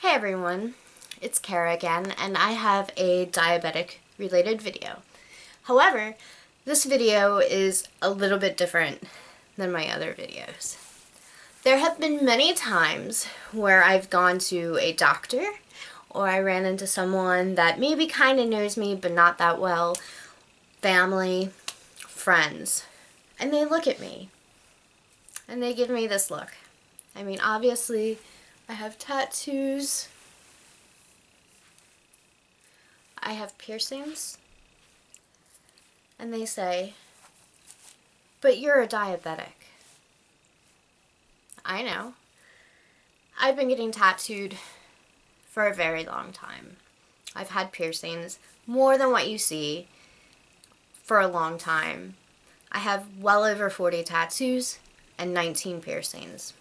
Hey everyone, it's Kara again, and I have a diabetic related video. However, this video is a little bit different than my other videos. There have been many times where I've gone to a doctor, or I ran into someone that maybe kind of knows me but not that well, family, friends, and they look at me and they give me this look. I mean, obviously, I have tattoos, I have piercings, and they say, but you're a diabetic. I know. I've been getting tattooed for a very long time. I've had piercings, more than what you see, for a long time. I have well over 40 tattoos and 19 piercings.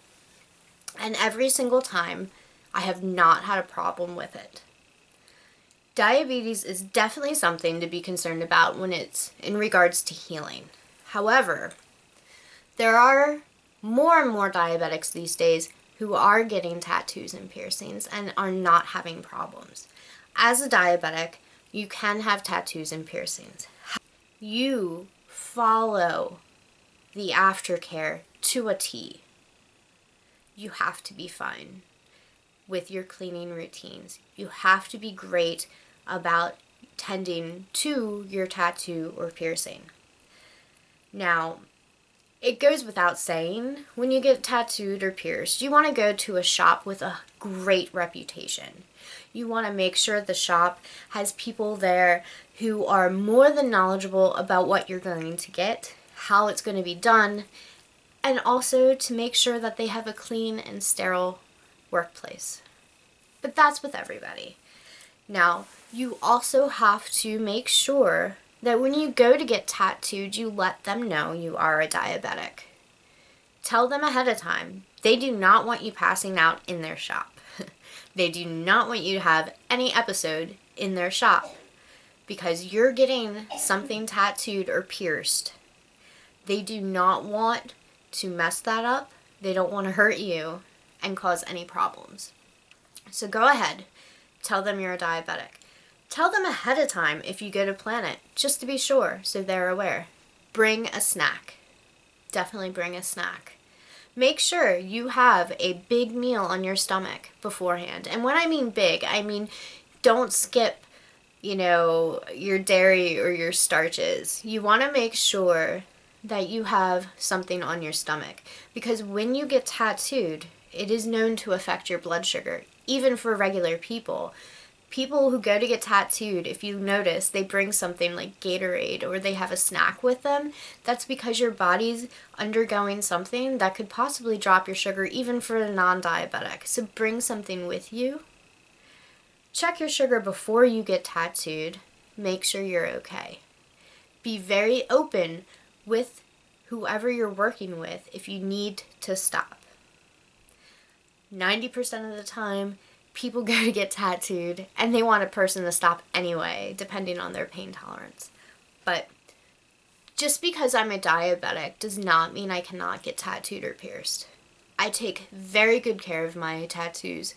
And every single time, I have not had a problem with it. Diabetes is definitely something to be concerned about when it's in regards to healing. However, there are more and more diabetics these days who are getting tattoos and piercings and are not having problems. As a diabetic, you can have tattoos and piercings. You follow the aftercare to a T. You have to be fine with your cleaning routines. You have to be great about tending to your tattoo or piercing. Now, it goes without saying, when you get tattooed or pierced, you want to go to a shop with a great reputation. You want to make sure the shop has people there who are more than knowledgeable about what you're going to get, how it's going to be done, and also to make sure that they have a clean and sterile workplace. But that's with everybody. Now, you also have to make sure that when you go to get tattooed, you let them know you are a diabetic. Tell them ahead of time. They do not want you passing out in their shop. They do not want you to have any episode in their shop because you're getting something tattooed or pierced. They do not want to mess that up. They don't want to hurt you and cause any problems. So go ahead, tell them you're a diabetic. Tell them ahead of time if you go to Planet, just to be sure, so they're aware. Bring a snack. Definitely bring a snack. Make sure you have a big meal on your stomach beforehand. And when I mean big, I mean don't skip, your dairy or your starches. You want to make sure that you have something on your stomach. Because when you get tattooed, it is known to affect your blood sugar, even for regular people. People who go to get tattooed, if you notice, they bring something like Gatorade or they have a snack with them. That's because your body's undergoing something that could possibly drop your sugar even for a non-diabetic. So bring something with you. Check your sugar before you get tattooed. Make sure you're okay. Be very open with whoever you're working with if you need to stop. 90% of the time, people go to get tattooed and they want a person to stop anyway, depending on their pain tolerance. But just because I'm a diabetic does not mean I cannot get tattooed or pierced. I take very good care of my tattoos.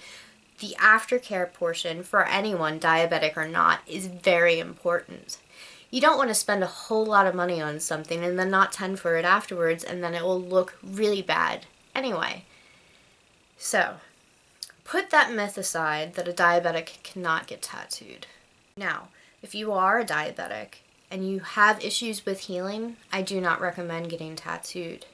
The aftercare portion for anyone, diabetic or not, is very important. You don't want to spend a whole lot of money on something and then not tend for it afterwards, and then it will look really bad anyway. So, put that myth aside that a diabetic cannot get tattooed. Now, if you are a diabetic and you have issues with healing, I do not recommend getting tattooed.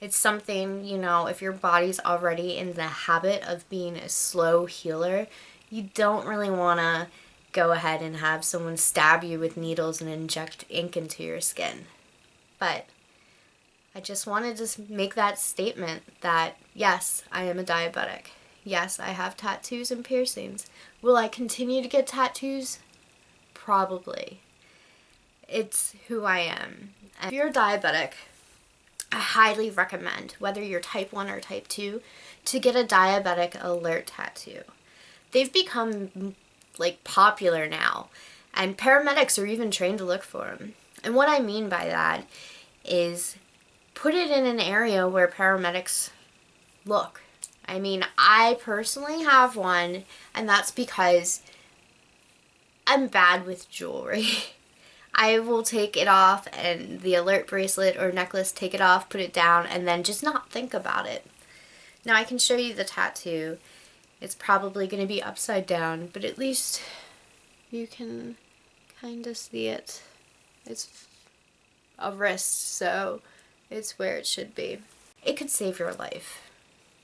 It's something, if your body's already in the habit of being a slow healer, you don't really want to go ahead and have someone stab you with needles and inject ink into your skin. But I just wanted to make that statement that, yes, I am a diabetic. Yes, I have tattoos and piercings. Will I continue to get tattoos? Probably. It's who I am. And if you're a diabetic, I highly recommend, whether you're type 1 or type 2, to get a diabetic alert tattoo. They've become popular now, and paramedics are even trained to look for them. And what I mean by that is put it in an area where paramedics look. I mean, I personally have one, and that's because I'm bad with jewelry. I will take it off and the alert bracelet or necklace, take it off, put it down, and then just not think about it. Now I can show you the tattoo. It's probably going to be upside down, but at least you can kind of see it. It's a wrist, so it's where it should be. It could save your life.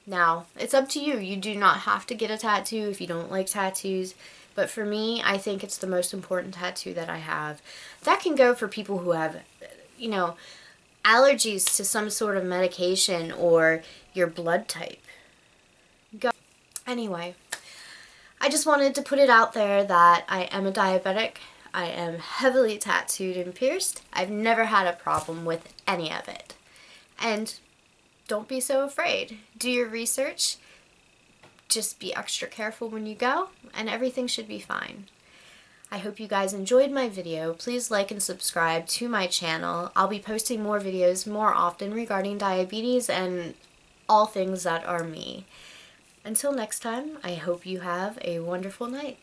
Now, it's up to you. You do not have to get a tattoo if you don't like tattoos. But for me, I think it's the most important tattoo that I have. That can go for people who have, you know, allergies to some sort of medication or your blood type. Go. Anyway, I just wanted to put it out there that I am a diabetic. I am heavily tattooed and pierced. I've never had a problem with any of it. And don't be so afraid. Do your research. Just be extra careful when you go, and everything should be fine. I hope you guys enjoyed my video. Please like and subscribe to my channel. I'll be posting more videos more often regarding diabetes and all things that are me. Until next time, I hope you have a wonderful night.